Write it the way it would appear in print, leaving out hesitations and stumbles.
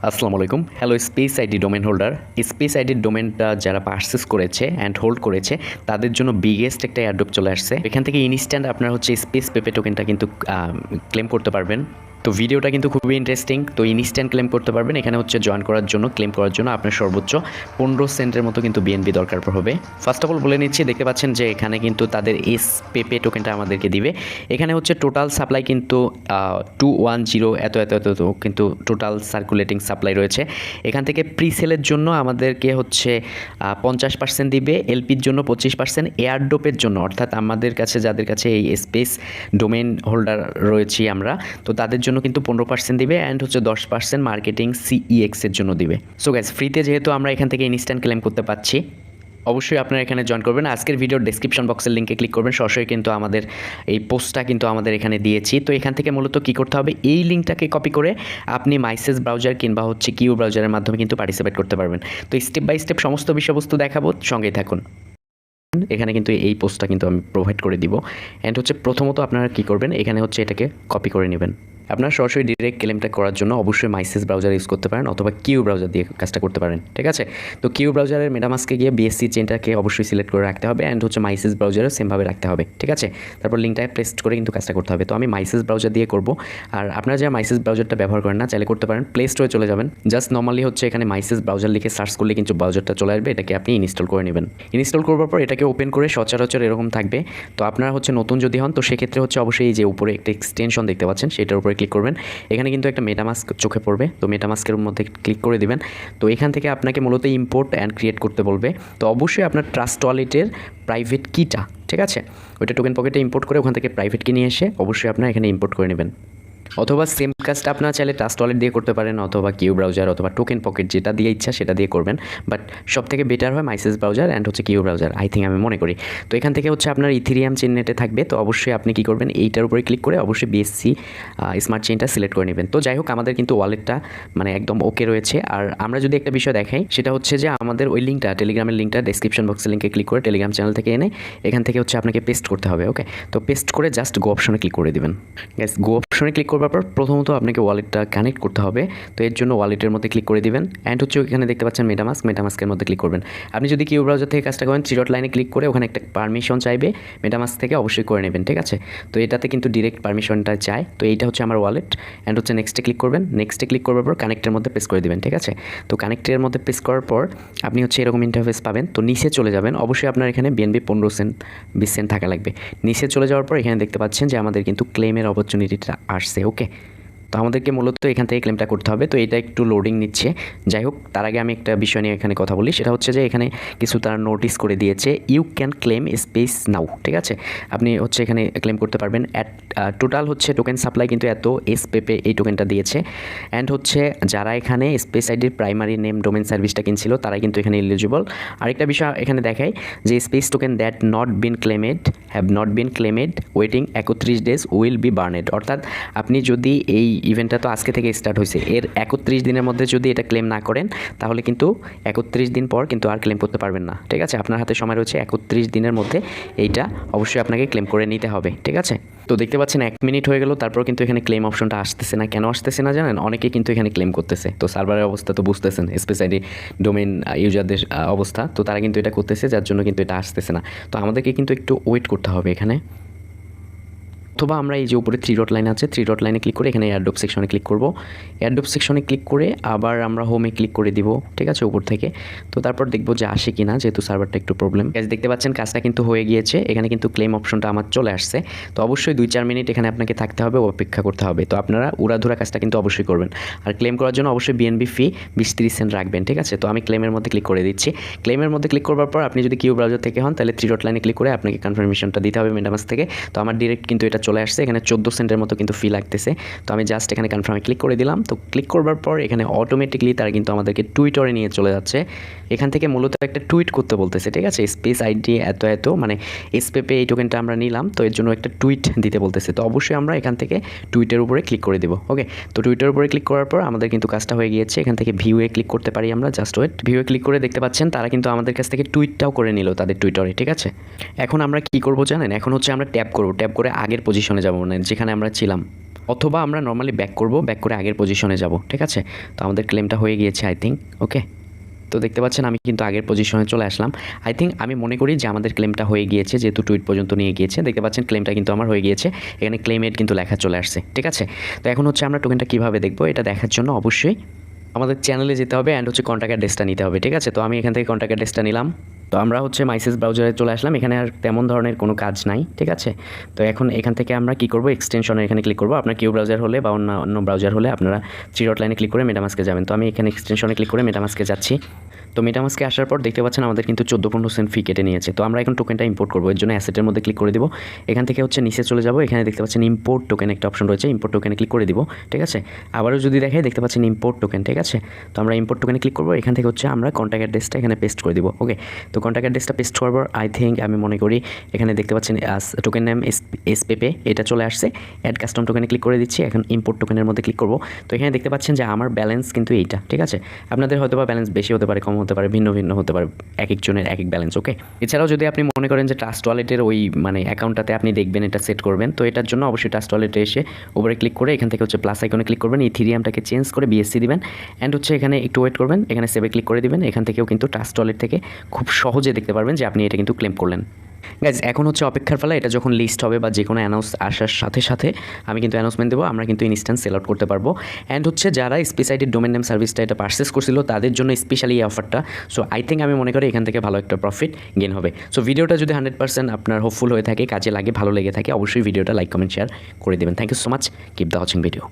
আসসালামু আলাইকুম। Hello space ID domain holder. Space আইডির ডোমেনটা যারা পারচেস করেছে অ্যান্ড হোল্ড করেছে তাদের জন্য বিগেস্ট একটা এয়ারড্রপ চলে আসছে। এখান থেকে ইনস্ট্যান্ট আপনার হচ্ছে স্পেস পেপে টোকেনটা কিন্তু ক্লেম করতে পারবেন। তো ভিডিওটা কিন্তু খুবই ইন্টারেস্টিং। তো ইনস্ট্যান্ট ক্লেম করতে পারবেন। এখানে হচ্ছে জয়েন করার জন্য ক্লেম করার জন্য আপনার সর্বোচ্চ 15 সেন্টের মতো কিন্তু বিএনবি দরকার হবে। ফার্স্ট অফ অল বলে নিচ্ছি, দেখতে পাচ্ছেন যে এখানে কিন্তু তাদের পেপে টোকেনটা আমাদেরকে দিবে। এখানে হচ্ছে টোটাল সাপ্লাই কিন্তু 210 এত কিন্তু টোটাল সার্কুলেটিং সাপ্লাই রয়েছে। এখান থেকে প্রিসেলের জন্য আমাদেরকে হচ্ছে 50% দিবে, এলপির জন্য 25%, এয়ারড্রপের জন্য অর্থাৎ আমাদের কাছে যাদের কাছে এই স্পেস ডোমেন হোল্ডার রয়েছি আমরা, তো তাদের জন্য কিন্তু 15% দিবে অ্যান্ড হচ্ছে 10% মার্কেটিং সিইএক্সের জন্য দিবে। সো গাইস, ফ্রিতে যেহেতু আমরা এখান থেকে ইনস্ট্যান্ট ক্লেম করতে পাচ্ছি, অবশ্যই আপনারা এখানে জয়েন করবেন। আজকের ভিডিওর ডেসক্রিপশন বক্সের লিঙ্কে ক্লিক করবেন। সরাসরি কিন্তু আমাদের এই পোস্টটা কিন্তু আমাদের এখানে দিয়েছি। তো এখান থেকে মূলত কী করতে হবে, এই লিঙ্কটাকে কপি করে আপনি মাইসেস ব্রাউজার কিংবা হচ্ছে কিউ ব্রাউজারের মাধ্যমে কিন্তু পার্টিসিপেট করতে পারবেন। তো স্টেপ বাই স্টেপ সমস্ত বিষয়বস্তু দেখাবো, সঙ্গেই থাকুন। এখানে কিন্তু এই পোস্টটা কিন্তু আমি প্রোভাইড করে দিব। অ্যান্ড হচ্ছে প্রথমত আপনারা কী করবেন, এখানে হচ্ছে এটাকে কপি করে নেবেন। আপনারা সরাসরি ডিরেক্ট ক্লেমটা করার জন্য অবশ্যই মাইসেস ব্রাউজার ইউজ করতে পারেন অথবা কিউ ব্রাউজার দিয়ে কাজটা করতে পারেন, ঠিক আছে। তো কিউ ব্রাউজারের মেটামাস্কে গিয়ে বিএসসি চেনটাকে অবশ্যই সিলেক্ট করে রাখতে হবে অ্যান্ড হচ্ছে মাইসেস ব্রাউজারও সেমভাবে রাখতে হবে, ঠিক আছে। তারপর লিঙ্কটাকে পেস্ট করে কিন্তু কাজটা করতে হবে। তো আমি মাইসেস ব্রাউজার দিয়ে করব। আর আপনারা যারা মাইসেস ব্রাউজারটা ব্যবহার করেন না, চাইলে করতে পারেন, প্লে স্টোরে চলে যাবেন। জাস্ট নর্মালি হচ্ছে এখানে মাইসেস ব্রাউজার লিখে সার্চ করলে কিন্তু ব্রাউজারটা চলে আসবে। এটাকে আপনি ইনস্টল করে নেবেন। ইনস্টল করবার পর এটাকে ওপেন করে সচরাচর এরকম থাকবে। তো আপনারা হচ্ছে নতুন যদি হন, তো সেক্ষেত্রে হচ্ছে অবশ্যই এই যে উপরে একটা এক্সটেনশন দেখতে পাচ্ছেন, সেটার উপরে ক্লিক করবেন। এখানে কিন্তু একটা মেটামাস্ক চোখে পড়বে। তো মেটামাস্কের মধ্যে ক্লিক করে দিবেন। তো এখান থেকে আপনাকে মূলত ইম্পোর্ট অ্যান্ড ক্রিয়েট করতে বলবে। তো অবশ্যই আপনার ট্রাস্ট ওয়ালেটের প্রাইভেট কিটা, ঠিক আছে, ওইটা টোকেন পকেটে ইম্পোর্ট করে ওখান থেকে প্রাইভেট কি নিয়ে এসে অবশ্যই আপনার এখানে ইম্পোর্ট করে নেবেন। অথবা সেম কাজটা আপনারা চাইলে ট্রাস্ট ওয়ালেট দিয়ে করতে পারেন অথবা কিউ ব্রাউজার অথবা টোকেন পকেট, যেটা দিয়ে ইচ্ছা সেটা দিয়ে করবেন। বাট সব থেকে বেটার হয় মাইসেস ব্রাউজার অ্যান্ড হচ্ছে কিউ ব্রাউজার, আই থিঙ্ক, আমি মনে করি। তো এখান থেকে হচ্ছে আপনার ইথেরিয়াম চেইন নেটে থাকবে। তো অবশ্যই আপনি কী করবেন, এইটার উপরে ক্লিক করে অবশ্যই বিএসসি স্মার্ট চেইনটা সিলেক্ট করে নেবেন। তো যাই হোক, আমাদের কিন্তু ওয়ালেটটা মানে একদম ওকে রয়েছে। আর আমরা যদি একটা বিষয় দেখাই, সেটা হচ্ছে যে আমাদের ওই লিঙ্কটা, টেলিগ্রামের লিঙ্কটা ডেসক্রিপশন বক্সের লিঙ্কে ক্লিক করে টেলিগ্রাম চ্যানেল থেকে এনে এখান থেকে হচ্ছে আপনাকে পেস্ট করতে হবে। ওকে, তো পেস্ট করে জাস্ট গো অপশনে ক্লিক করে দেবেন। গাইস, গো অপশনে ক্লিক করবার পর প্রথমত আপনাকে ওয়ালেটটা কানেক্ট করতে হবে। তো এর জন্য ওয়ালেটের মধ্যে ক্লিক করে দিবেন অ্যান্ড হচ্ছে এখানে দেখতে পাচ্ছেন মেটামাস্কের মধ্যে ক্লিক করবেন। আপনি যদি কিউ ব্রাউজার থেকে কাজটা করেন, থ্রি ডট লাইনে ক্লিক করে ওখানে একটা পারমিশন চাইবে মেটামাস্ক থেকে, অবশ্যই করে নেবেন, ঠিক আছে। তো এটাতে কিন্তু ডিরেক্ট পারমিশনটা চায়। তো এইটা হচ্ছে আমার ওয়ালেট অ্যান্ড হচ্ছে নেক্সটে ক্লিক করবেন। নেক্সটে ক্লিক করবার পর কানেক্টের মধ্যে প্রেস করে দেবেন, ঠিক আছে। তো কানেক্টের মধ্যে প্রেস করার পর আপনি হচ্ছে এরকম ইন্টারফেস পাবেন। তো নিচে চলে যাবেন। অবশ্যই আপনার এখানে বিএনবি 15 সেন্ট 20 সেন্ট থাকা লাগবে। নিচে চলে যাওয়ার পর এখানে দেখতে পাচ্ছেন যে আমাদের কিন্তু ক্লেমের অপরচুনিটিটা আসছে। ওকে, তো আমাদেরকে মূলত এখান থেকে ক্লেমটা করতে হবে। তো এটা একটু লোডিং নিচ্ছে। যাই হোক, তার আগে আমি একটা বিষয় নিয়ে এখানে কথা বলি। সেটা হচ্ছে যে এখানে কিছু তারা নোটিস করে দিয়েছে, ইউ ক্যান ক্লেম স্পেস নাও, ঠিক আছে। আপনি হচ্ছে এখানে ক্লেম করতে পারবেন। টোটাল হচ্ছে টোকেন সাপ্লাই কিন্তু এত স্পেপে এই টোকেনটা দিয়েছে। অ্যান্ড হচ্ছে যারা এখানে স্পেস আইডির প্রাইমারি নেম ডোমেন সার্ভিসটা কিনছিল তারা কিন্তু এখানে এলিজিবল। আরেকটা বিষয় এখানে দেখায় যে space token that not been claimed have not been claimed waiting 31 days will be burned. অর্থাৎ আপনি যদি এই ইভেন্টটা তো আজকে থেকে স্টার্ট হয়েছে, এর 31 দিনের মধ্যে যদি এটা ক্লেম না করেন তাহলে কিন্তু 31 দিন পর কিন্তু আর ক্লেম করতে পারবেন না, ঠিক আছে। আপনার হাতে সময় রয়েছে 31 দিনের মধ্যে, এইটা অবশ্যই আপনাকে ক্লেম করে নিতে হবে, ঠিক আছে। তো দেখতে পাচ্ছেন 1 মিনিট হয়ে গেল, তারপর কিন্তু এখানে ক্লেম অপশনটা আসতেছে না। কেন আসতেছে না জানেন? অনেকে কিন্তু এখানে ক্লেম করতেছে। তো সার্ভারের অবস্থা তো বুঝতেছেন, স্পেস আইডি ডোমেন ইউজারদের অবস্থা, তো তারা কিন্তু এটা করতেছে, যার জন্য কিন্তু এটা আসতেছে না। তো আমাদেরকে কিন্তু একটু ওয়েট করতে হবে এখানে। অথবা আমরা এই যে উপরে থ্রি ডট লাইন আছে, থ্রি ডট লাইনে ক্লিক করে এখানে এয়ারড্রপ সেকশনে ক্লিক করব। এয়ারড্রপ সেকশনে ক্লিক করে আবার আমরা হোমে ক্লিক করে দিব, ঠিক আছে, উপর থেকে। তো তারপর দেখবো যে আসে কিনা, যেহেতু সার্ভারটা একটু প্রবলেম। গাইস, দেখতে পাচ্ছেন কাজটা কিন্তু হয়ে গিয়েছে। এখানে কিন্তু ক্লেম অপশনটা আমার চলে আসছে। তো অবশ্যই 2-4 মিনিট এখানে আপনাকে থাকতে হবে, অপেক্ষা করতে হবে। তো আপনারা উড়াধুরা কাজটা কিন্তু অবশ্যই করবেন। আর ক্লেম করার জন্য অবশ্যই বিএনবি ফি 20-30 সেন্ট রাখবেন, ঠিক আছে। তো আমি ক্লেমের মধ্যে ক্লিক করে দিচ্ছি। ক্লেমের মধ্যে ক্লিক করবার পর আপনি যদি কিউ ব্রাউজার থেকে হন তাহলে থ্রি ডট লাইনে ক্লিক করে আপনাকে কনফার্মেশনটা দিতে হবে মেটামাস্ক থেকে। তো আমার ডিরেক্ট কিন্তু এটা চলে আসছে। এখানে 14 সেন্টের মতো কিন্তু ফি লাগতেছে। তো আমি জাস্ট এখানে কনফার্মে ক্লিক করে দিলাম। তো ক্লিক করবার পর এখানে অটোমেটিকলি তারা কিন্তু আমাদেরকে টুইটারে নিয়ে চলে যাচ্ছে। এখান থেকে মূলত একটা টুইট করতে বলতেছে, ঠিক আছে। স্পেস আইডি এত মানে স্পেপে এই টোকেনটা আমরা নিলাম, তো এর জন্য একটা টুইট দিতে বলতেছে। তো অবশ্যই আমরা এখান থেকে টুইটের উপরে ক্লিক করে দেবো। ওকে, তো টুইটের উপরে ক্লিক করার পর আমাদের কিন্তু কাজটা হয়ে গিয়েছে। এখান থেকে ভিউয়ে ক্লিক করতে পারি আমরা, জাস্ট ওয়েট। ভিউয়ে ক্লিক করে দেখতে পাচ্ছেন তারা কিন্তু আমাদের কাছ থেকে টুইটটাও করে নিল তাদের টুইটারে, ঠিক আছে। এখন আমরা কি করব জানেন? এখন হচ্ছে আমরা ট্যাপ করব, ট্যাপ করে আগের পজিশনে যাব, মানে যেখানে আমরা ছিলাম। অথবা আমরা নর্মালি ব্যাক করব, ব্যাক করে আগের পজিশনে যাব। ঠিক আছে, তো আমাদের ক্লেমটা হয়ে গিয়েছে আই থিঙ্ক। ওকে, তো দেখতে পাচ্ছেন আমি কিন্তু আগের পজিশনে চলে আসলাম। আই থিঙ্ক আমি মনে করি যে আমাদের ক্লেমটা হয়ে গিয়েছে, যেহেতু টুইট পর্যন্ত নিয়ে গিয়েছে। দেখতে পাচ্ছেন ক্লেমটা কিন্তু আমার হয়ে গিয়েছে, এখানে ক্লেমেড কিন্তু লেখা চলে আসছে। ঠিক আছে, তো এখন হচ্ছে আমরা টোকেনটা কীভাবে দেখবো এটা দেখার জন্য অবশ্যই আমাদের চ্যানেলে যেতে হবে অ্যান্ড হচ্ছে কন্ট্যাক্ট অ্যাড্রেসটা নিতে হবে। ঠিক আছে, তো আমি এখান থেকে কন্ট্যাক্ট অ্যাড্রেসটা নিলাম। তো আমরা হচ্ছে মাইসেস ব্রাউজারে চলে আসলাম, এখানে আর তেমন ধরনের কোনো কাজ নাই। ঠিক আছে, তো এখন এখান থেকে আমরা কী করবো, এক্সটেনশনে এখানে ক্লিক করবো। আপনার কিউ ব্রাউজার হলে বা অন্য ব্রাউজার হলে আপনারা 3 ডট লাইনে ক্লিক করে মেটামাস্কে যাবেন। তো আমি এখানে এক্সটেনশনে ক্লিক করে মেটামাস্কে যাচ্ছি। তো মেটামাস্কে আসার পর দেখতে পাচ্ছেন আমাদের কিন্তু 14% ফি কেটে নিয়েছে। তো আমরা এখন টোকেনটা ইম্পোর্ট করবো, এর জন্য অ্যাসেটের মধ্যে ক্লিক করে দিব। এখান থেকে হচ্ছে নিচে চলে যাব, এখানে দেখতে পাচ্ছেন ইম্পোর্ট টোকেন একটা অপশন রয়েছে, ইম্পোর্ট টোকেনে ক্লিক করে দিব। ঠিক আছে, আবারও যদি দেখে দেখতে পাচ্ছেন ইম্পোর্ট টোকেন। ঠিক আছে, তো আমরা ইম্পোর্ট টোকেনে ক্লিক করবো, এখান থেকে হচ্ছে আমরা কন্ট্যাক্ট অ্যাড্রেসটা এখানে পেস্ট করে দিব। ওকে, তো কন্ট্যাক্ট অ্যাড্রেসটা পেস্ট করবো আই থিঙ্ক, আমি মনে করি এখানে দেখতে পাচ্ছেন টোকেন নেম স্পেপে এটা চলে আসছে। অ্যাড কাস্টম টোকেনে ক্লিক করে দিচ্ছি, এখন ইম্পোর্ট টোকেনের মধ্যে ক্লিক করবো। তো এখানে দেখতে পাচ্ছেন যে আমার ব্যালেন্স কিন্তু এইটা। ঠিক আছে, আপনাদের হয়তো বা ব্যালেন্স বেশি হতে পারে, কম হতে পারে, ভিন্ন ভিন্ন হতে পারে, এক একজনের এক এক ব্যালেন্স। ওকে, এছাড়াও যদি আপনি মনে করেন যে ট্রাস্ট ওয়ালেটের ওই মানে অ্যাকাউন্টটাতে আপনি দেখবেন এটা সেট করবেন, তো এটার জন্য অবশ্যই ট্রাস্ট ওয়ালেটে এসে উপরে ক্লিক করে এখান থেকে হচ্ছে প্লাস আইকনে ক্লিক করবেন, ইথিরিয়ামটাকে চেঞ্জ করে বিএসসি দিবেন অ্যান্ড হচ্ছে এখানে একটু ওয়েট করবেন, এখানে সেভে ক্লিক করে দিবেন। এখান থেকেও কিন্তু ট্রাস্ট ওয়ালেট থেকে খুব সহজে দেখতে পারবেন যে আপনি এটা কিন্তু ক্লেম করলেন। গাইজ এখন হচ্ছে অপেক্ষার পালা, এটা যখন লিস্ট হবে বা যে কোনো অ্যানাউন্স আসার সাথে সাথে আমি কিন্তু অ্যানাউন্সমেন্ট দেবো, আমরা কিন্তু ইনস্ট্যান্ট সেল আউট করতে পারবো। অ্যান্ড হচ্ছে যারা স্পেস আইডির ডোমেন নেম সার্ভিসটা এটা পারচেস করছিল তাদের জন্য স্পেশালি এই অফারটা। সো আই থিঙ্ক আমি মনে করি এখান থেকে ভালো একটা প্রফিট গেন হবে। সো ভিডিওটা যদি 100% আপনার হোপফুল হয়ে থাকে, কাজে লাগে, ভালো লেগে থাকে, অবশ্যই ভিডিওটা লাইক কমেন্ট শেয়ার করে দেবেন। Thank you so much, keep the watching video.